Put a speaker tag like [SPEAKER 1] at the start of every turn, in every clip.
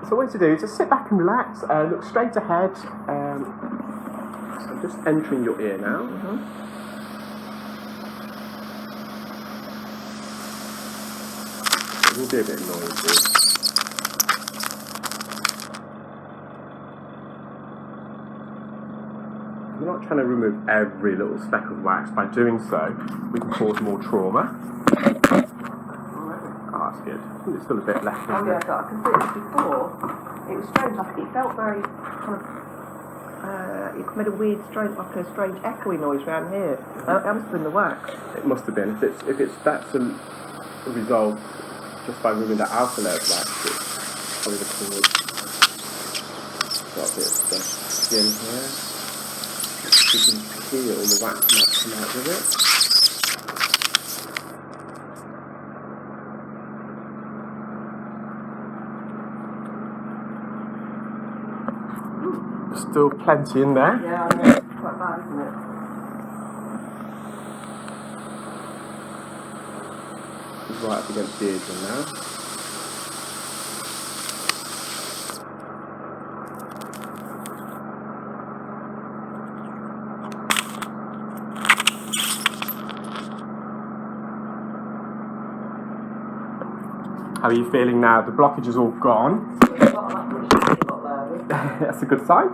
[SPEAKER 1] So what to do is just sit back and relax, look straight ahead. So just entering your ear now. It will be a bit noisy. We're not trying to remove every little speck of wax. By doing so, we can cause more trauma. Oh, that's good. I think there's still a bit left.
[SPEAKER 2] Oh yeah, I can see it before. It was strange. Like it felt very kind of. It made a weird, strange, like a strange echoey noise around here. That must have been the wax.
[SPEAKER 1] It must have been. If that's a result just by removing the outer layer of wax, it's probably the cause. Got a bit of the skin here. You can feel the wax might come out with it. Still plenty in there.
[SPEAKER 2] Yeah, I know. It's quite bad, isn't it?
[SPEAKER 1] It's right up against the eardrum now. How are you feeling now? The blockage is all gone. That's a good sign.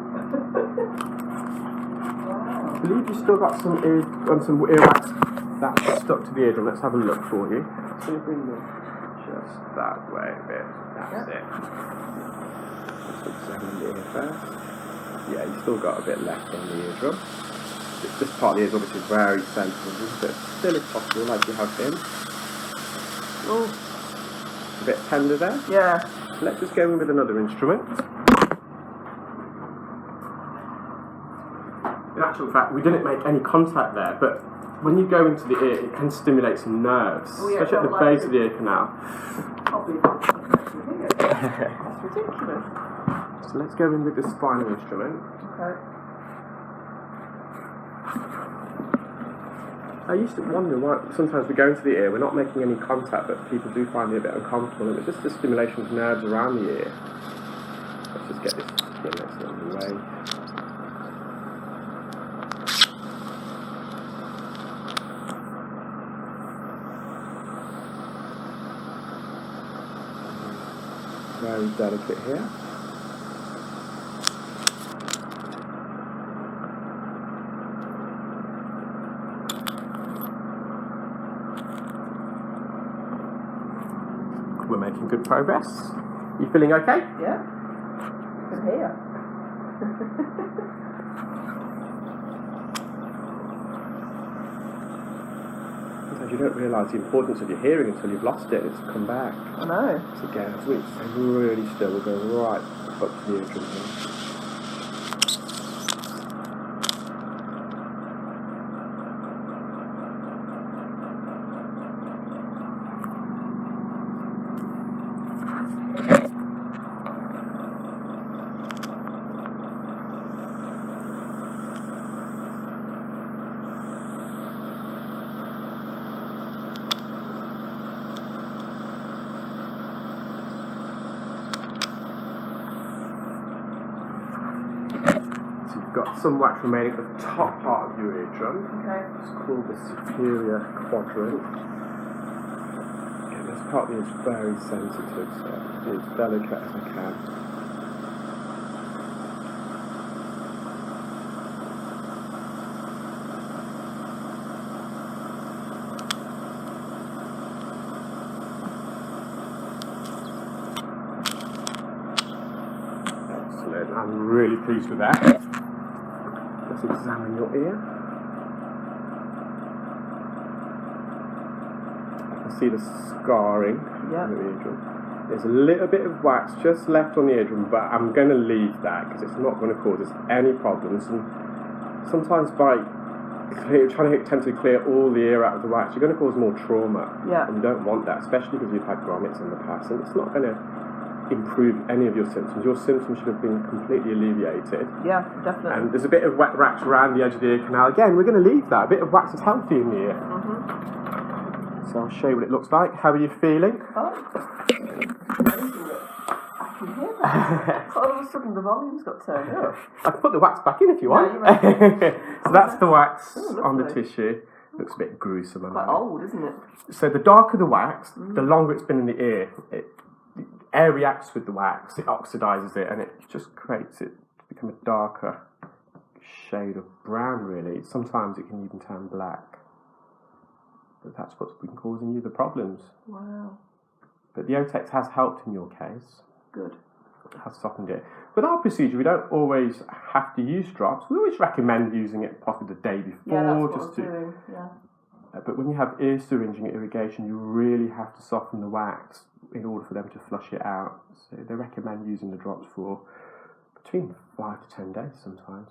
[SPEAKER 1] I believe you've still got some earwax that's stuck to the eardrum. Let's have a look for you. So you bring them just that way a bit. That's it. Let's examine the ear first. Yeah, you've still got a bit left on the eardrum. This part of the ear is obviously very sensitive, but still if possible, like you have been.
[SPEAKER 2] Oh.
[SPEAKER 1] A bit tender there?
[SPEAKER 2] Yeah.
[SPEAKER 1] Let's just go in with another instrument. In actual fact, we didn't make any contact there, but when you go into the ear, it can stimulate some nerves, especially at the base of the ear canal.
[SPEAKER 2] That's ridiculous.
[SPEAKER 1] So let's go in with the spinal instrument.
[SPEAKER 2] Okay.
[SPEAKER 1] I used to wonder why sometimes we go into the ear, we're not making any contact, but people do find it a bit uncomfortable, and it's just the stimulation of nerves around the ear. Let's just get this skin that's on the way. Very delicate here. We're making good progress. You feeling okay?
[SPEAKER 2] Yeah. Good here.
[SPEAKER 1] Sometimes you don't realise the importance of your hearing until you've lost it and it's come back.
[SPEAKER 2] I know.
[SPEAKER 1] So again, as we stay really still, we'll go right up to the eardrum here. Got some wax remaining at the top part of your eardrum.
[SPEAKER 2] Okay.
[SPEAKER 1] It's called the superior quadrant. Again, this part of the ear is very sensitive, so be as delicate as I can. Excellent. I'm really pleased with that. Let's examine your ear. I can see the scarring on the eardrum. There's a little bit of wax just left on the eardrum, but I'm going to leave that because it's not going to cause us any problems. And sometimes by trying to attempt to clear all the ear out of the wax, you're going to cause more trauma.
[SPEAKER 2] Yeah.
[SPEAKER 1] And you don't want that, especially because you've had grommets in the past, and it's not going to improve any of your symptoms. Your symptoms should have been completely alleviated.
[SPEAKER 2] Yeah, definitely.
[SPEAKER 1] And there's a bit of wax around the edge of the ear canal. Again, we're going to leave that. A bit of wax is healthy in the ear. So I'll show you what it looks like. How are you feeling?
[SPEAKER 2] Oh, it's amazing that I can hear that. All of a sudden the volume's got turned up.
[SPEAKER 1] I can put the wax back in if you want.
[SPEAKER 2] No, you
[SPEAKER 1] So that's the wax
[SPEAKER 2] Oh,
[SPEAKER 1] on the
[SPEAKER 2] lovely.
[SPEAKER 1] tissue. Looks a bit gruesome.
[SPEAKER 2] Quite old, isn't it?
[SPEAKER 1] So the darker the wax, the longer it's been in the ear. The air reacts with the wax, it oxidises it, and it just creates it to become a darker shade of brown, really. Sometimes it can even turn black. But that's what's been causing you the problems.
[SPEAKER 2] Wow. But
[SPEAKER 1] the Otex has helped in your case.
[SPEAKER 2] Good.
[SPEAKER 1] It has softened it. With our procedure, we don't always have to use drops. We always recommend using it possibly the day before.
[SPEAKER 2] Yeah, that's what
[SPEAKER 1] just
[SPEAKER 2] I'm doing. Yeah.
[SPEAKER 1] But when you have ear syringing irrigation, you really have to soften the wax in order for them to flush it out. So they recommend using the drops for between 5 to 10 days sometimes.